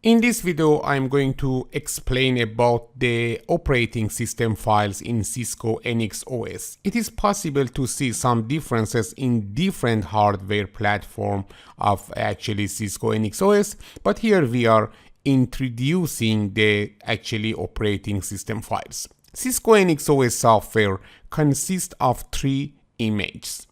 In this video, I'm going to explain about the operating system files in Cisco NX OS. It is possible to see some differences in different hardware platform of actually Cisco NX OS, but here we are introducing the actually operating system files. Cisco NX OS software consists of three images.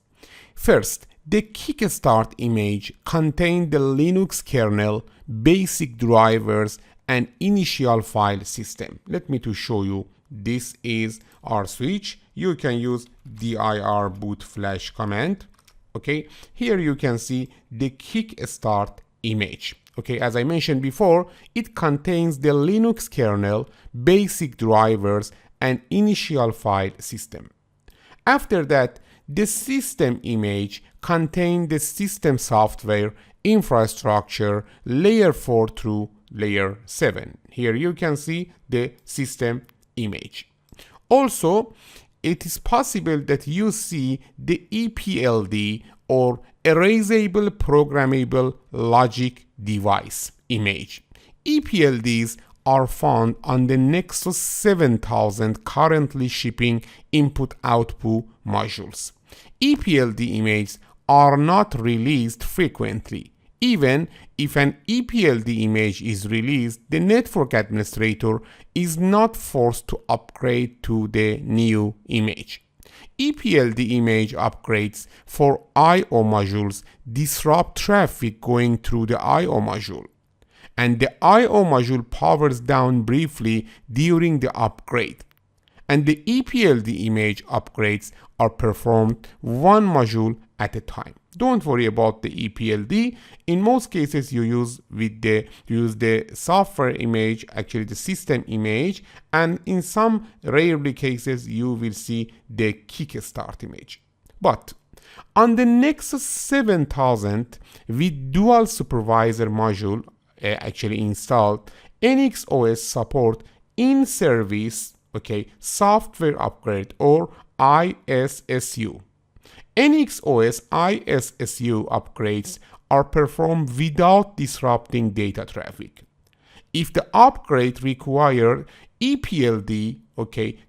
First, the kickstart image contains the Linux kernel, basic drivers, and initial file system. Let me to show you. This is our switch. You can use dir boot flash command. Okay, here you can see the kickstart image. Okay, as I mentioned before, it contains the Linux kernel, basic drivers, and initial file system. After that, the system image contains the system software, infrastructure, layer 4 through layer 7. Here you can see the system image. Also, it is possible that you see the EPLD or Erasable Programmable Logic Device image. EPLDs are found on the Nexus 7000 currently shipping input-output modules. EPLD images are not released frequently. Even if an EPLD image is released, the network administrator is not forced to upgrade to the new image. EPLD image upgrades for I/O modules disrupt traffic going through the I/O module, and the I/O module powers down briefly during the upgrade. And the EPLD image upgrades are performed one module at a time. Don't worry about the EPLD. In most cases, you use the software image, actually the system image, and in some rarely cases, you will see the kickstart image. But on the Nexus 7000 with dual supervisor module actually installed, NX OS support in-service software upgrade or ISSU. NX OS ISSU upgrades are performed without disrupting data traffic. If the upgrade requires EPLD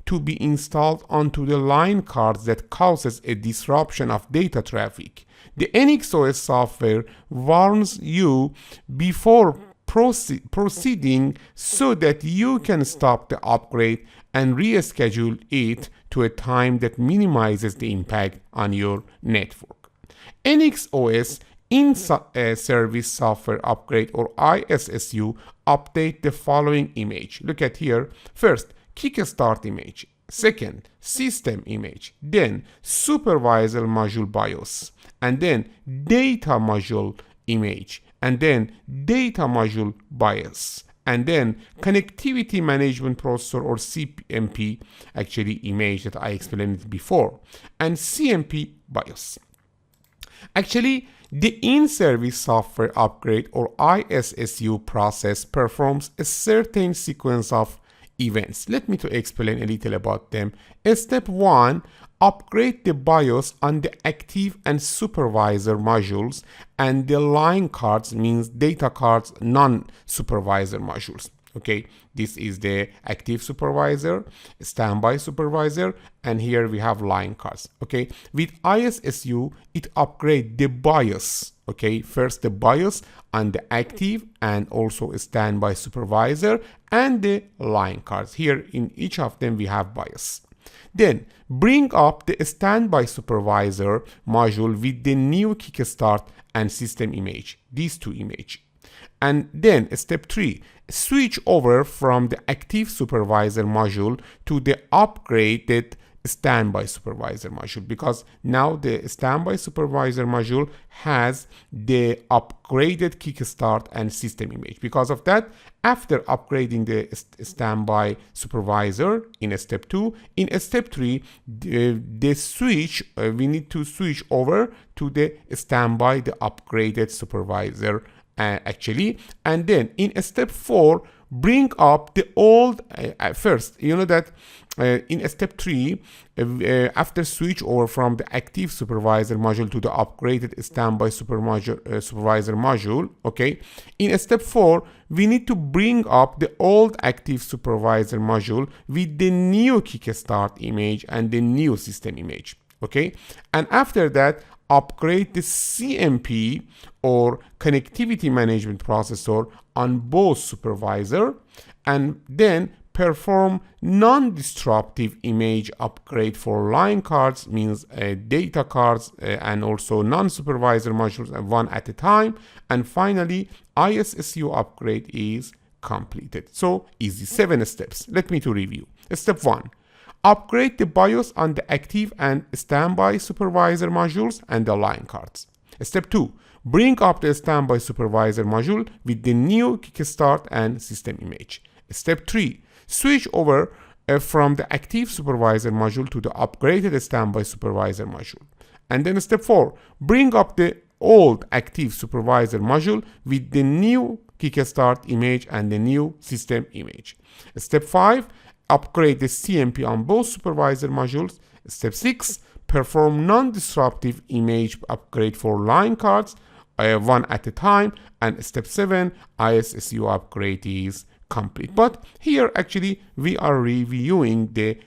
to be installed onto the line cards that causes a disruption of data traffic, the NX OS software warns you before proceeding so that you can stop the upgrade and reschedule it to a time that minimizes the impact on your network. NX OS in-service software upgrade or ISSU update the following image. Look at here. First, kickstart image. Second, system image. Then supervisor module BIOS. And then data module image. And then data module BIOS. And then connectivity management processor or CMP actually image that I explained before, and CMP BIOS. Actually, the in-service software upgrade or ISSU process performs a certain sequence of events. Let me to explain a little about them. Step 1, upgrade the BIOS on the active and supervisor modules, and the line cards means data cards non-supervisor modules. Okay, this is the active supervisor, standby supervisor, and here we have line cards. Okay, with ISSU, it upgrades the BIOS. Okay, first the BIOS on the active and also a standby supervisor and the line cards. Here in each of them we have BIOS. Then bring up the standby supervisor module with the new kickstart and system image, these two images. And then step 3, switch over from the active supervisor module to the upgraded standby supervisor module, because now the standby supervisor module has the upgraded kickstart and system image. Because of that, after upgrading the standby supervisor in step 2, in step 3, the switch we need to switch over to the standby, the upgraded supervisor actually, and then in step 4, bring up the old, first, you know that in step 3, after switch over from the active supervisor module to the upgraded standby supervisor module, okay, in step 4, we need to bring up the old active supervisor module with the new kickstart image and the new system image, okay, and after that, upgrade the CMP or connectivity management processor on both supervisor, and then perform non-disruptive image upgrade for line cards, means data cards and also non-supervisor modules one at a time, and finally ISSU upgrade is completed. So easy, 7 steps. Let me to review. Step 1, upgrade the BIOS on the active and standby supervisor modules and the line cards. Step 2, bring up the standby supervisor module with the new kickstart and system image. Step 3, switch over from the active supervisor module to the upgraded standby supervisor module. And then step 4, bring up the old active supervisor module with the new kickstart image and the new system image. Step 5, upgrade the CMP on both supervisor modules. Step 6, perform non-disruptive image upgrade for line cards one at a time. And step 7, ISSU upgrade is complete. But here actually we are reviewing the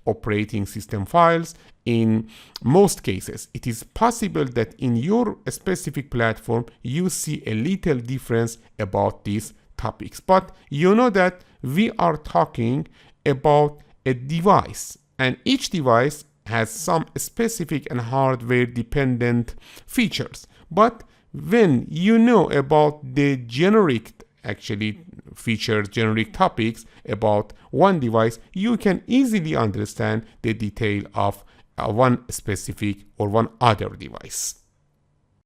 operating system files. In most cases, it is possible that in your specific platform you see a little difference about these topics, but you know that we are talking about a device, and each device has some specific and hardware dependent features. But when you know about the generic features, generic topics about one device, you can easily understand the detail of one specific or one other device.